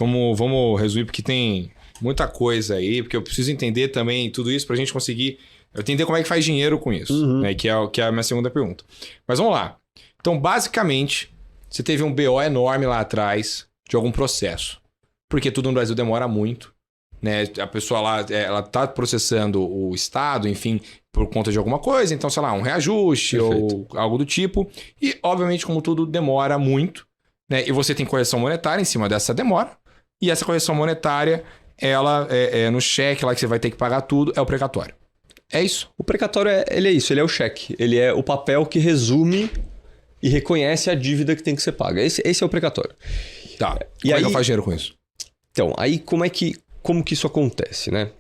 Vamos resumir, porque tem muita coisa aí, porque eu preciso entender também tudo isso pra gente conseguir entender como é que faz dinheiro com isso, né? Que é a minha segunda pergunta. Mas vamos lá. Então, basicamente, você teve um BO enorme lá atrás de algum processo. Porque tudo no Brasil demora muito, né? A pessoa lá, ela tá processando o Estado, enfim, por conta de alguma coisa. Então, sei lá, um reajuste ou algo do tipo. E, obviamente, como tudo demora muito, né? E você tem correção monetária em cima dessa demora. E essa correção monetária, ela no cheque lá que você vai ter que pagar tudo, é o precatório. É isso? O precatório ele é isso, ele é o cheque. Ele é o papel que resume e reconhece a dívida que tem que ser paga. Esse é o precatório. Tá. Como é que eu faço dinheiro com isso? Então, aí como que isso acontece, né?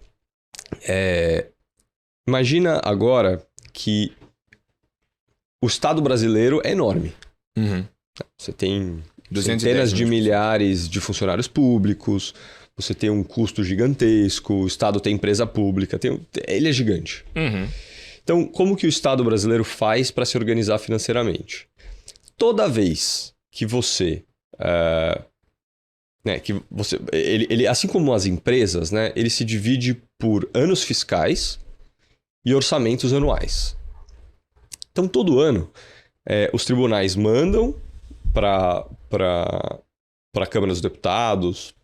Imagina agora que o Estado brasileiro é enorme. Você tem centenas de milhares de funcionários públicos, você tem um custo gigantesco, o Estado tem empresa pública, ele é gigante. Então, como que o Estado brasileiro faz para se organizar financeiramente? Toda vez que você... ele, assim como as empresas, né, ele se divide por anos fiscais e orçamentos anuais. Então, todo ano, os tribunais mandam para a Câmara dos Deputados,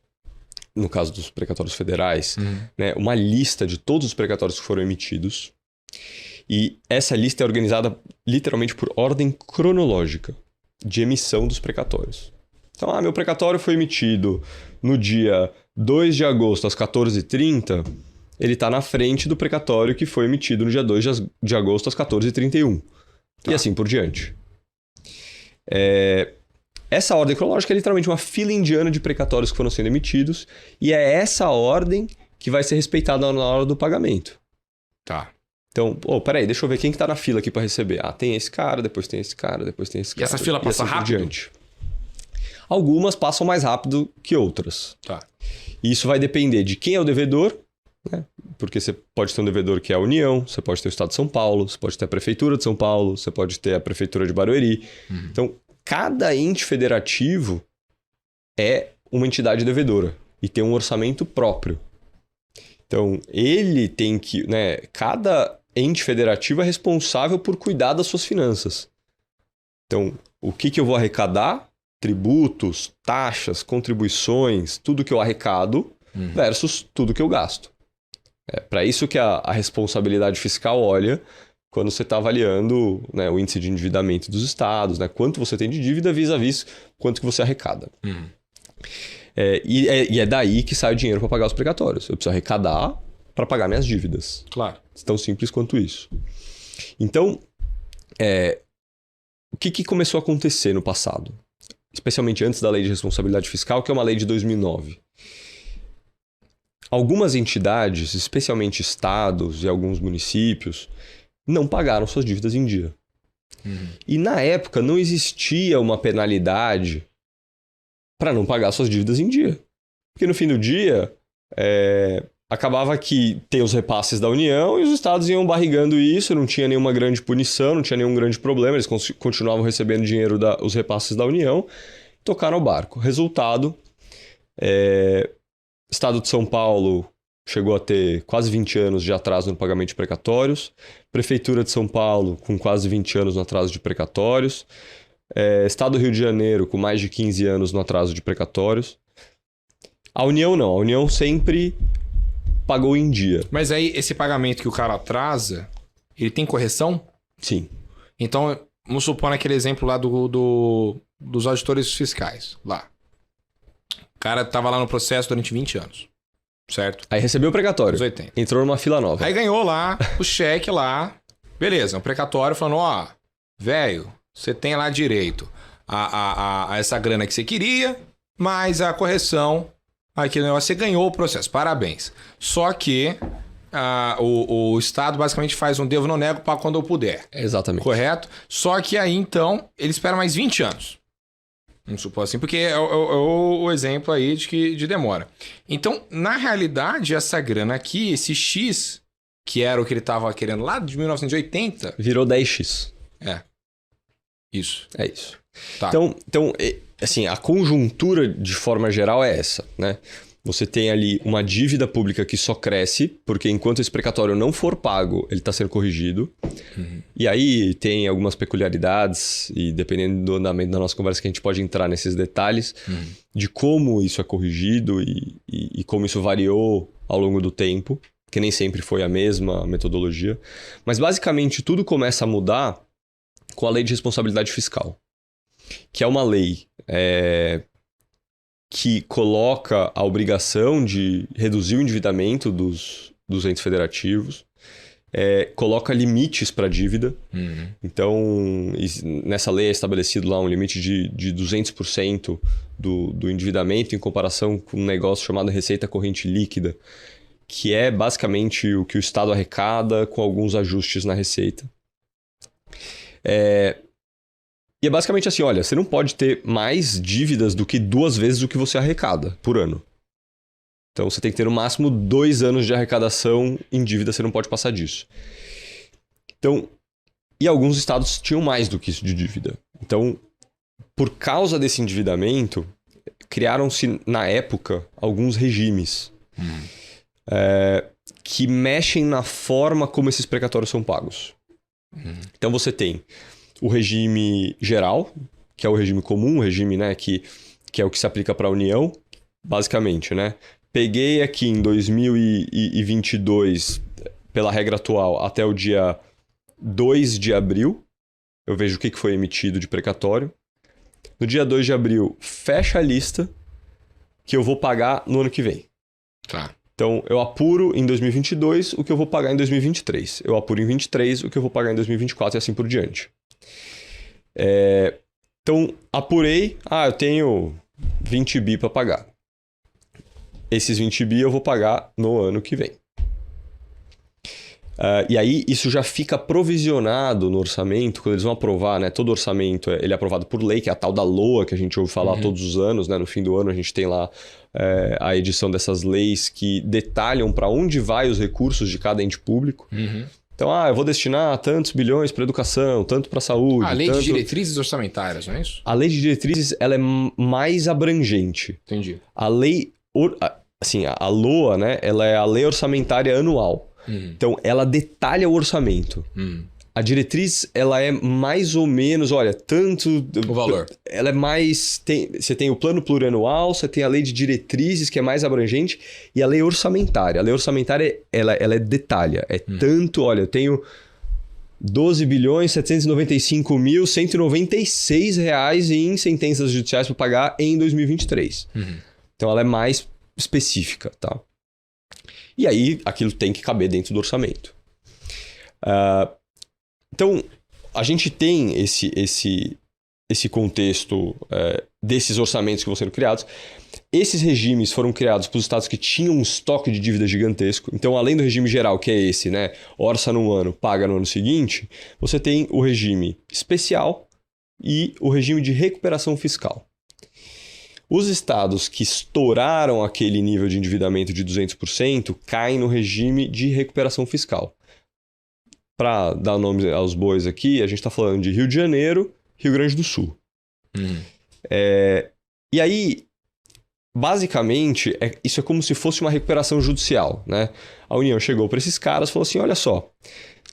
no caso dos precatórios federais, né, uma lista de todos os precatórios que foram emitidos. E essa lista é organizada literalmente por ordem cronológica de emissão dos precatórios. Então, meu precatório foi emitido no dia 2 de agosto às 14h30, ele está na frente do precatório que foi emitido no dia 2 de agosto às 14h31. E assim por diante. Essa ordem cronológica é literalmente uma fila indiana de precatórios que foram sendo emitidos, e é essa ordem que vai ser respeitada na hora do pagamento. Tá. Então, peraí, deixa eu ver quem que tá na fila aqui para receber. Tem esse cara, depois tem esse cara, depois tem esse cara. E essa fila passa rápido? Algumas passam mais rápido que outras. Tá. E isso vai depender de quem é o devedor, né? Porque você pode ter um devedor que é a União, você pode ter o Estado de São Paulo, você pode ter a Prefeitura de São Paulo, você pode ter a Prefeitura de Barueri. Então, cada ente federativo é uma entidade devedora e tem um orçamento próprio. Então, ele tem que... né, cada ente federativo é responsável por cuidar das suas finanças. Então, o que eu vou arrecadar? Tributos, taxas, contribuições, tudo que eu arrecado versus tudo que eu gasto. É para isso que a responsabilidade fiscal olha quando você está avaliando, né, o índice de endividamento dos estados, né, quanto você tem de dívida vis-à-vis quanto que você arrecada. E é daí que sai o dinheiro para pagar os precatórios. Eu preciso arrecadar para pagar minhas dívidas. Claro. Tão simples quanto isso. Então, o que começou a acontecer no passado? Especialmente antes da Lei de Responsabilidade Fiscal, que é uma lei de 2009. Algumas entidades, especialmente estados e alguns municípios, não pagaram suas dívidas em dia. E na época não existia uma penalidade para não pagar suas dívidas em dia. Porque no fim do dia, acabava que tem os repasses da União e os estados iam barrigando isso, não tinha nenhuma grande punição, não tinha nenhum grande problema, eles continuavam recebendo dinheiro os repasses da União, tocaram o barco. Resultado, Estado de São Paulo chegou a ter quase 20 anos de atraso no pagamento de precatórios, Prefeitura de São Paulo com quase 20 anos no atraso de precatórios, Estado do Rio de Janeiro com mais de 15 anos no atraso de precatórios. A União não, a União sempre pagou em dia. Mas aí, esse pagamento que o cara atrasa, ele tem correção? Sim. Então, vamos supor naquele exemplo lá dos auditores fiscais, lá. O cara tava lá no processo durante 20 anos, certo? Aí recebeu o precatório. Os 80. Entrou numa fila nova. Aí ganhou lá o cheque lá. Beleza, um precatório falando, velho, você tem lá direito a essa grana que você queria, mas a correção... Aquele negócio, você ganhou o processo, parabéns. Só que o Estado basicamente faz um devo não nego para quando eu puder. Exatamente. Correto? Só que aí, então, ele espera mais 20 anos. Vamos supor assim, porque é o exemplo aí de demora. Então, na realidade, essa grana aqui, esse X, que era o que ele estava querendo lá de 1980... Virou 10x. Isso. É isso. Tá. Então assim, a conjuntura de forma geral é essa, né? Você tem ali uma dívida pública que só cresce, porque enquanto esse precatório não for pago, ele está sendo corrigido. E aí tem algumas peculiaridades, e dependendo do andamento da nossa conversa, que a gente pode entrar nesses detalhes, de como isso é corrigido e como isso variou ao longo do tempo, que nem sempre foi a mesma metodologia. Mas basicamente tudo começa a mudar com a Lei de Responsabilidade Fiscal, que é uma lei que coloca a obrigação de reduzir o endividamento dos entes federativos, coloca limites para a dívida. Então, nessa lei é estabelecido lá um limite de 200% do endividamento em comparação com um negócio chamado receita corrente líquida, que é basicamente o que o Estado arrecada com alguns ajustes na receita. E é basicamente assim, olha, você não pode ter mais dívidas do que 2 vezes o que você arrecada por ano. Então você tem que ter no máximo 2 anos de arrecadação em dívida, você não pode passar disso. Então, e alguns estados tinham mais do que isso de dívida. Então, por causa desse endividamento, criaram-se na época alguns regimes que mexem na forma como esses precatórios são pagos. Então você tem o regime geral, que é o regime comum, o regime, né, que é o que se aplica para a União, basicamente, né? Peguei aqui em 2022, pela regra atual, até o dia 2 de abril, eu vejo o que foi emitido de precatório. No dia 2 de abril, fecha a lista que eu vou pagar no ano que vem. Tá. Então, eu apuro em 2022 o que eu vou pagar em 2023. Eu apuro em 2023 o que eu vou pagar em 2024 e assim por diante. Então, apurei. Eu tenho 20 bi para pagar. Esses 20 bi eu vou pagar no ano que vem. E aí, isso já fica provisionado no orçamento, quando eles vão aprovar, né? Todo orçamento ele é aprovado por lei, que é a tal da LOA, que a gente ouve falar todos os anos, né? No fim do ano a gente tem lá a edição dessas leis que detalham para onde vai os recursos de cada ente público. Então, eu vou destinar tantos bilhões para educação, tanto para saúde. A lei de diretrizes orçamentárias, não é isso? A lei de diretrizes, ela é mais abrangente. Entendi. A lei, assim, a LOA, né? Ela é a lei orçamentária anual. Então, ela detalha o orçamento. A diretriz, ela é mais ou menos, olha, tanto... O valor. Ela é mais... Você tem o plano plurianual, você tem a lei de diretrizes, que é mais abrangente, e a lei orçamentária. A lei orçamentária, ela é detalha. É tanto, olha, eu tenho 12.795.196 reais em sentenças judiciais para pagar em 2023. Então, ela é mais específica, tá? E aí, aquilo tem que caber dentro do orçamento. Então, a gente tem esse contexto desses orçamentos que vão sendo criados. Esses regimes foram criados para os estados que tinham um estoque de dívida gigantesco. Então, além do regime geral, que é esse, né? Orça num ano, paga no ano seguinte, você tem o regime especial e o regime de recuperação fiscal. Os estados que estouraram aquele nível de endividamento de 200% caem no regime de recuperação fiscal. Para dar nome aos bois aqui, a gente está falando de Rio de Janeiro, Rio Grande do Sul. E aí, basicamente, isso é como se fosse uma recuperação judicial, né? A União chegou para esses caras e falou assim, olha só,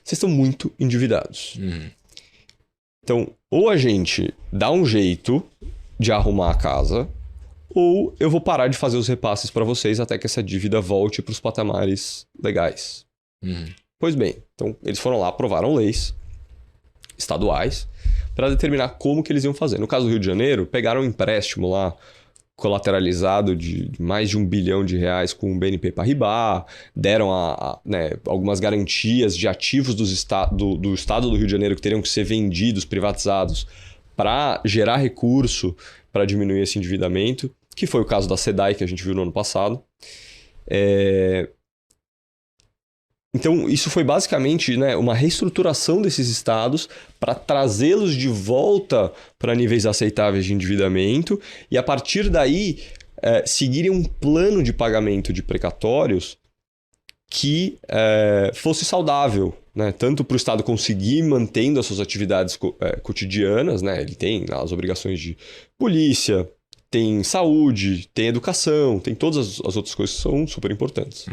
vocês estão muito endividados. Então, ou a gente dá um jeito de arrumar a casa, ou eu vou parar de fazer os repasses para vocês até que essa dívida volte para os patamares legais. Pois bem, então eles foram lá, aprovaram leis estaduais para determinar como que eles iam fazer. No caso do Rio de Janeiro, pegaram um empréstimo lá colateralizado de mais de R$1 bilhão com o BNP Paribas, deram algumas garantias de ativos do estado do Rio de Janeiro que teriam que ser vendidos, privatizados, para gerar recurso para diminuir esse endividamento, que foi o caso da SEDAI que a gente viu no ano passado. Então, isso foi basicamente, né, uma reestruturação desses estados para trazê-los de volta para níveis aceitáveis de endividamento e, a partir daí, seguirem um plano de pagamento de precatórios que fosse saudável né? Tanto para o Estado conseguir mantendo as suas atividades cotidianas, né? Ele tem as obrigações de polícia, tem saúde, tem educação, tem todas as outras coisas que são super importantes.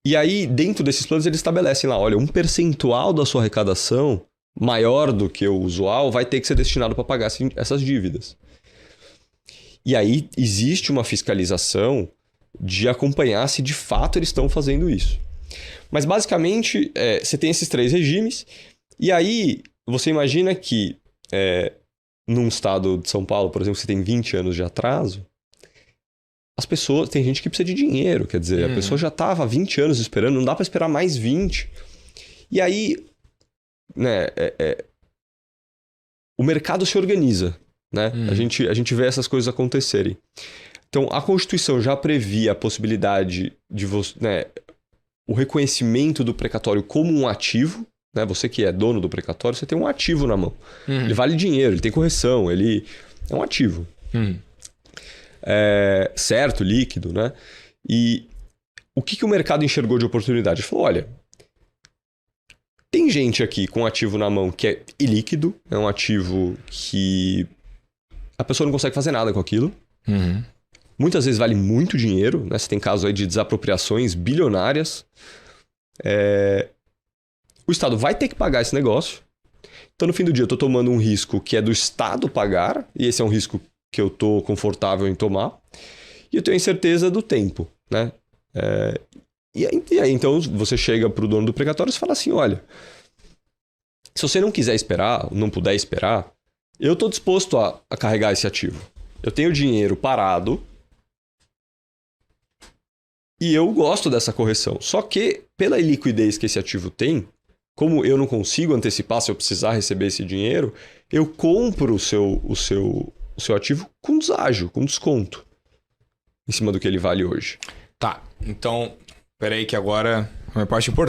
E aí, dentro desses planos, eles estabelecem lá, olha, um percentual da sua arrecadação maior do que o usual vai ter que ser destinado para pagar essas dívidas. E aí, existe uma fiscalização de acompanhar se de fato eles estão fazendo isso. Mas, basicamente, você tem esses 3 regimes, e aí você imagina que num estado de São Paulo, por exemplo, você tem 20 anos de atraso, as pessoas... Tem gente que precisa de dinheiro, quer dizer, a pessoa já estava há 20 anos esperando, não dá para esperar mais 20. E aí, né, o mercado se organiza, né? A gente vê essas coisas acontecerem. Então, a Constituição já previa a possibilidade de o reconhecimento do precatório como um ativo, né? Você que é dono do precatório, você tem um ativo na mão. Ele vale dinheiro, ele tem correção, ele é um ativo. Certo, líquido, né? E o que o mercado enxergou de oportunidade? Ele falou, olha, tem gente aqui com ativo na mão que é ilíquido, é um ativo que a pessoa não consegue fazer nada com aquilo. Muitas vezes vale muito dinheiro, né? Você tem casos aí de desapropriações bilionárias. O Estado vai ter que pagar esse negócio. Então, no fim do dia, eu estou tomando um risco que é do Estado pagar, e esse é um risco que eu estou confortável em tomar, e eu tenho incerteza do tempo, né? E aí, então, você chega para o dono do precatório e fala assim, olha, se você não quiser esperar, não puder esperar, eu estou disposto a carregar esse ativo. Eu tenho dinheiro parado e eu gosto dessa correção. Só que, pela iliquidez que esse ativo tem, como eu não consigo antecipar se eu precisar receber esse dinheiro, eu compro o seu ativo com deságio, com desconto, em cima do que ele vale hoje. Tá, então, peraí que agora é uma parte importante.